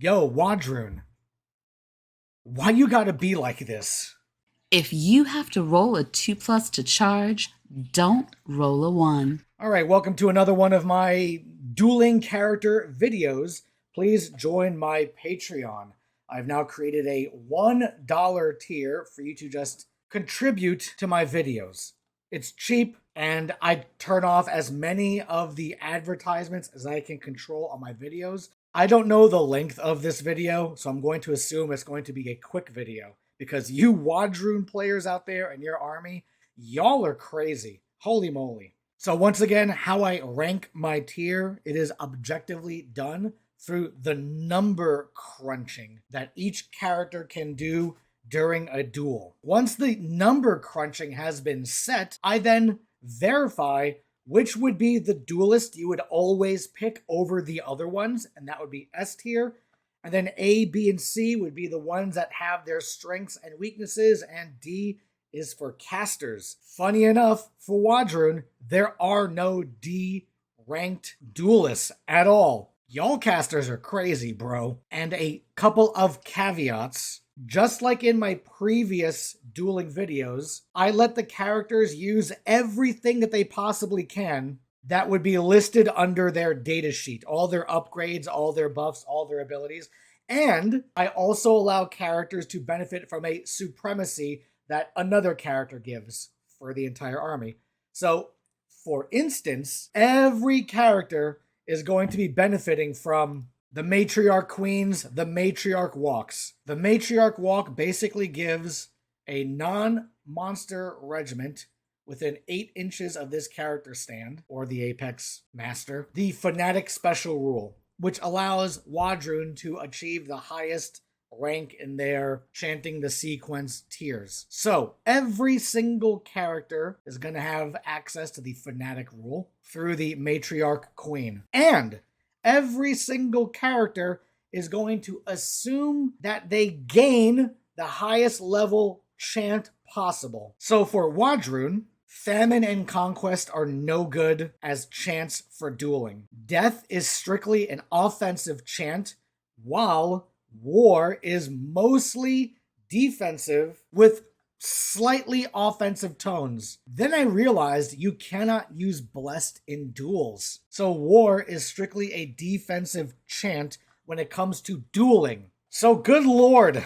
Yo, Wadroon, why you gotta be like this? If you have to roll a 2 plus to charge, don't roll a 1. All right, welcome to another one of my dueling character videos. Please join my Patreon. I've now created a $1 tier for you to just contribute to my videos. It's cheap, and I turn off as many of the advertisements as I can control on my videos. I don't know the length of this video, so I'm going to assume it's going to be a quick video because you Wadroon players out there in your army, y'all are crazy. Holy moly. So once again, how I rank my tier, it is objectively done through the number crunching that each character can do during a duel. Once the number crunching has been set, I then verify which would be the duelist you would always pick over the other ones, and that would be S tier. And then A, B, and C would be the ones that have their strengths and weaknesses, and D is for casters. Funny enough, for Wadroon, there are no D ranked duelists at all. Y'all casters are crazy, bro. And a couple of caveats. Just like in my previous dueling videos, I let the characters use everything that they possibly can that would be listed under their data sheet. All their upgrades, all their buffs, all their abilities. And I also allow characters to benefit from a supremacy that another character gives for the entire army. So, for instance, every character is going to be benefiting from the Matriarch Queens, the Matriarch Walks. The Matriarch Walk basically gives a non-monster regiment within 8 inches of this character stand, or the Apex Master, the Fanatic Special Rule, which allows Wadroon to achieve the highest rank in their chanting the sequence tiers. So every single character is going to have access to the Fanatic Rule through the Matriarch Queen. And every single character is going to assume that they gain the highest level chant possible. So for Wadroon, Famine and Conquest are no good as chants for dueling. Death is strictly an offensive chant, while War is mostly defensive with slightly offensive tones. Then I realized you cannot use Blessed in duels. So War is strictly a defensive chant when it comes to dueling. So good lord,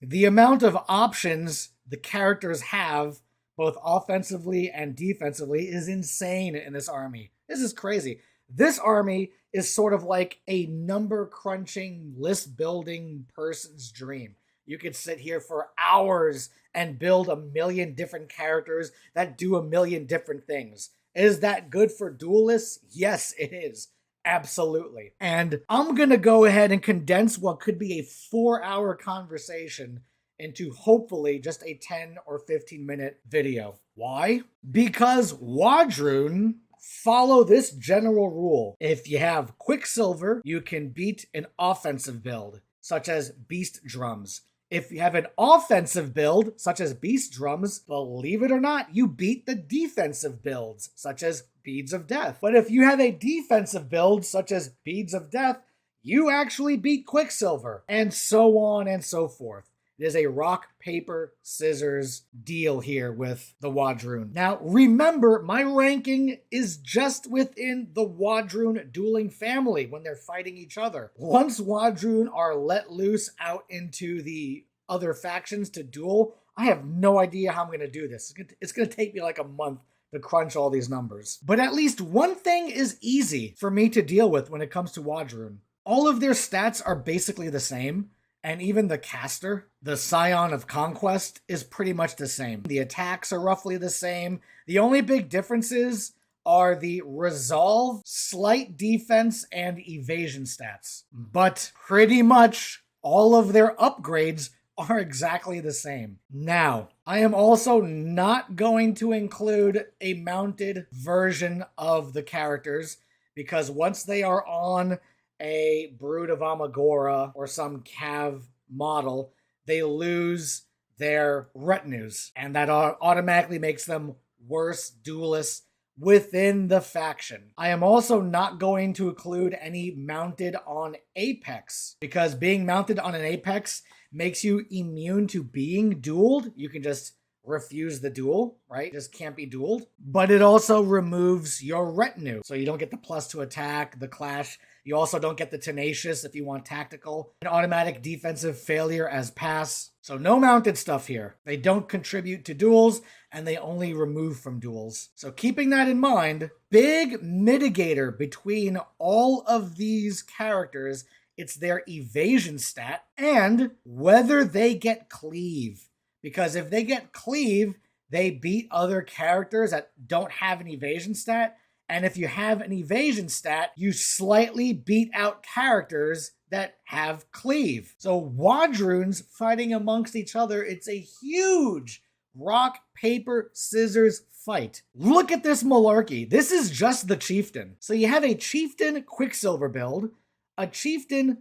the amount of options the characters have, both offensively and defensively, is insane in this army. This is crazy. This army is sort of like a number crunching, list building person's dream. You could sit here for hours and build a million different characters that do a million different things. Is that good for duelists? Yes, it is. Absolutely. And I'm going to go ahead and condense what could be a 4-hour conversation into hopefully just a 10 or 15-minute video. Why? Because Wadroon follow this general rule. If you have Quicksilver, you can beat an offensive build, such as Beast Drums. If you have an offensive build, such as Beast Drums, believe it or not, you beat the defensive builds, such as Beads of Death. But if you have a defensive build, such as Beads of Death, you actually beat Quicksilver, and so on and so forth. It is a rock, paper, scissors deal here with the Wadroon. Now, remember, my ranking is just within the Wadroon dueling family when they're fighting each other. Once Wadroon are let loose out into the other factions to duel, I have no idea how I'm going to do this. It's going to take me like a month to crunch all these numbers. But at least one thing is easy for me to deal with when it comes to Wadroon. All of their stats are basically the same. And even the caster, the Scion of Conquest, is pretty much the same. The attacks are roughly the same. The only big differences are the resolve, slight defense, and evasion stats. But pretty much all of their upgrades are exactly the same. Now, I am also not going to include a mounted version of the characters because once they are on a Brood of Amagora or some Cav model, they lose their retinues, and that automatically makes them worse duelists within the faction. I am also not going to include any mounted on Apex, because being mounted on an Apex makes you immune to being dueled. You can just refuse the duel, right? Just can't be dueled. But it also removes your retinue. So you don't get the plus to attack, the clash. You also don't get the tenacious if you want tactical. An automatic defensive failure as pass. So no mounted stuff here. They don't contribute to duels, and they only remove from duels. So keeping that in mind, big mitigator between all of these characters, it's their evasion stat and whether they get cleave. Because if they get cleave, they beat other characters that don't have an evasion stat. And if you have an evasion stat, you slightly beat out characters that have cleave. So Wadroons fighting amongst each other, it's a huge rock, paper, scissors fight. Look at this malarkey. This is just the chieftain. So you have a chieftain Quicksilver build, a chieftain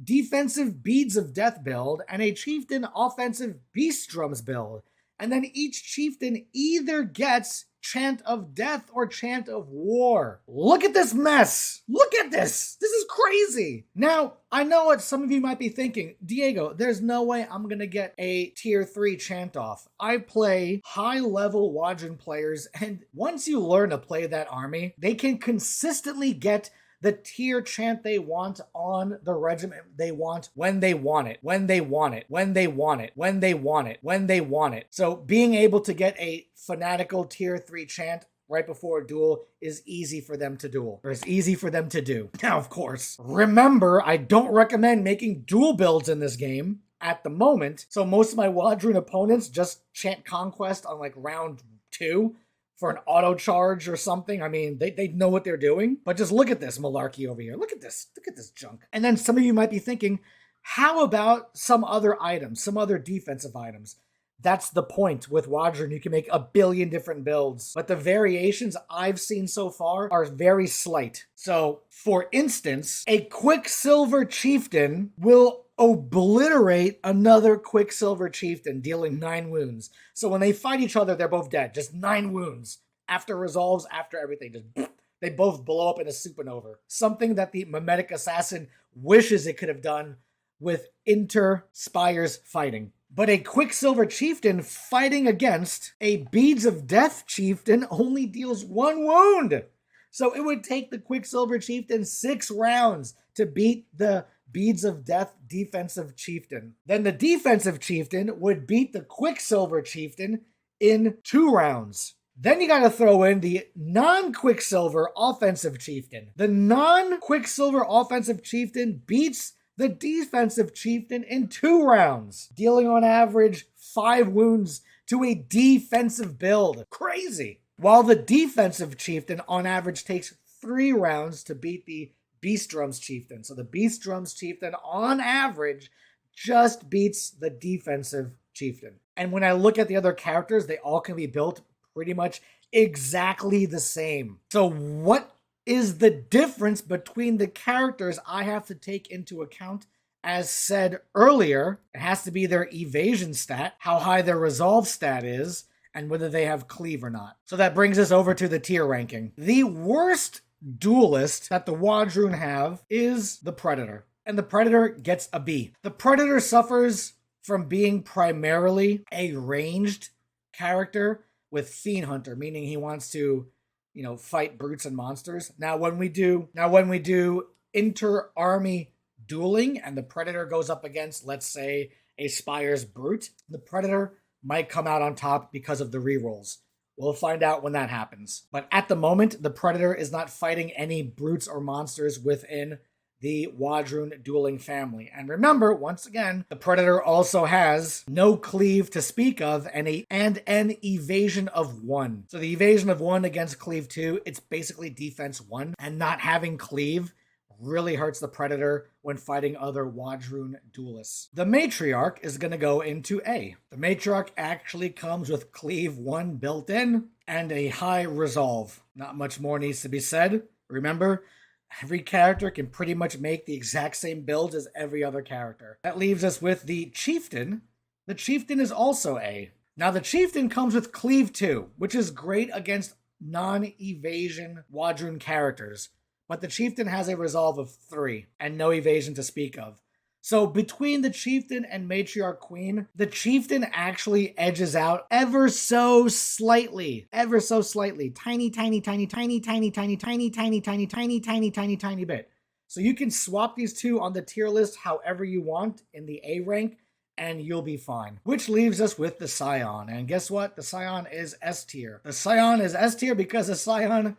defensive Beads of Death build, and a chieftain offensive Beast Drums build. And then each chieftain either gets Chant of Death or Chant of War. Look at this mess. Look at this. This is crazy. Now, I know what some of you might be thinking. Diego, there's no way I'm going to get a tier 3 chant off. I play high-level Wadron players, and once you learn to play that army, they can consistently get the tier chant they want on the regiment they want when they want it, when they want it, when they want it, when they want it, when they want it. So being able to get a fanatical tier 3 chant right before a duel is easy for them to duel, or it's easy for them to do. Now, of course, remember, I don't recommend making duel builds in this game at the moment. So most of my Wadron opponents just chant Conquest on like round 2 for an auto charge or something. I mean, they know what they're doing. But just look at this malarkey over here. Look at this junk. And then some of you might be thinking, how about some other items, some other defensive items? That's the point with Wadron. You can make a billion different builds, but the variations I've seen so far are very slight. So, for instance, a Quicksilver Chieftain will obliterate another Quicksilver Chieftain, dealing 9 wounds. So when they fight each other, they're both dead. Just 9 wounds. After resolves, after everything, just they both blow up in a supernova. Something that the Mimetic Assassin wishes it could have done with inter-spires fighting. But a Quicksilver Chieftain fighting against a Beads of Death Chieftain only deals 1 wound. So it would take the Quicksilver Chieftain 6 rounds to beat the Beads of Death defensive chieftain. Then the defensive chieftain would beat the Quicksilver Chieftain in 2 rounds. Then you gotta throw in the non-Quicksilver offensive chieftain. The non-Quicksilver offensive chieftain beats the defensive chieftain in 2 rounds, dealing on average 5 wounds to a defensive build. Crazy. While the defensive chieftain on average takes 3 rounds to beat the Beast Drums Chieftain. So the Beast Drums Chieftain on average just beats the defensive chieftain. And when I look at the other characters, they all can be built pretty much exactly the same. So what is the difference between the characters I have to take into account? As said earlier, it has to be their evasion stat, how high their resolve stat is, and whether they have cleave or not. So that brings us over to the tier ranking. The worst duelist that the Wadroon have is the Predator. And the Predator gets a B. The Predator suffers from being primarily a ranged character with Fiend Hunter, meaning he wants to, fight brutes and monsters. Now when we do inter-army dueling and the Predator goes up against, let's say, a Spire's brute, the Predator might come out on top because of the rerolls. We'll find out when that happens. But at the moment, the Predator is not fighting any brutes or monsters within the Wadroon dueling family. And remember, once again, the Predator also has no cleave to speak of and an evasion of 1. So the evasion of 1 against cleave 2, it's basically defense 1. And not having cleave really hurts the Predator when fighting other Wadroon duelists. The Matriarch is going to go into A. The Matriarch actually comes with Cleave 1 built in and a high resolve. Not much more needs to be said. Remember, every character can pretty much make the exact same build as every other character. That leaves us with the Chieftain. The Chieftain is also A. Now the Chieftain comes with Cleave 2, which is great against non-evasion Wadroon characters, but the chieftain has a resolve of 3 and no evasion to speak of. So between the chieftain and matriarch queen, the chieftain actually edges out ever so slightly, tiny, tiny, tiny, tiny, tiny, tiny, tiny, tiny, tiny, tiny, tiny, tiny, tiny bit. So you can swap these two on the tier list however you want in the A rank, and you'll be fine. Which leaves us with the Scion. And guess what? The Scion is S tier. The Scion is S tier because the Scion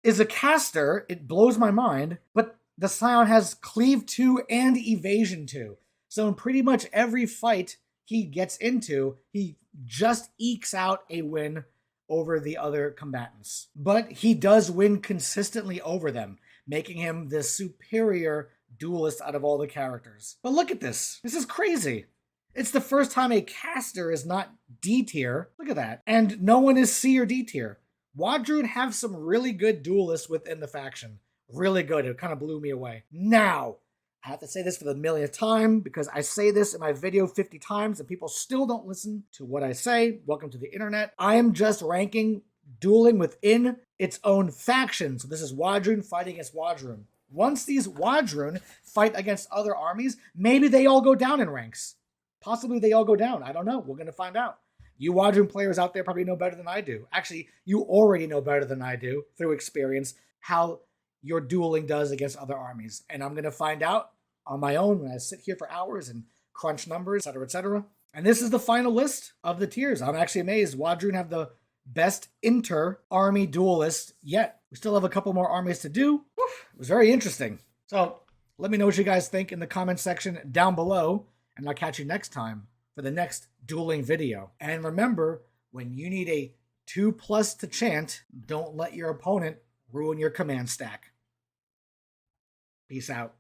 is a caster. It blows my mind, but the Scion has Cleave 2 and Evasion 2. So in pretty much every fight he gets into, he just ekes out a win over the other combatants. But he does win consistently over them, making him the superior duelist out of all the characters. But look at this. This is crazy. It's the first time a caster is not D tier. Look at that. And no one is C or D tier. Wadroon have some really good duelists within the faction. Really good. It kind of blew me away. Now, I have to say this for the millionth time because I say this in my video 50 times and people still don't listen to what I say. Welcome to the internet. I am just ranking dueling within its own faction. So this is Wadroon fighting against Wadroon. Once these Wadroon fight against other armies, maybe they all go down in ranks. Possibly they all go down. I don't know. We're going to find out. You Wadroon players out there probably know better than I do. Actually, you already know better than I do through experience how your dueling does against other armies. And I'm going to find out on my own when I sit here for hours and crunch numbers, etc., etc. And this is the final list of the tiers. I'm actually amazed. Wadroon have the best inter-army duelist yet. We still have a couple more armies to do. It was very interesting. So let me know what you guys think in the comment section down below, and I'll catch you next time for the next dueling video. And remember, when you need a 2+ to chant, don't let your opponent ruin your command stack. Peace out.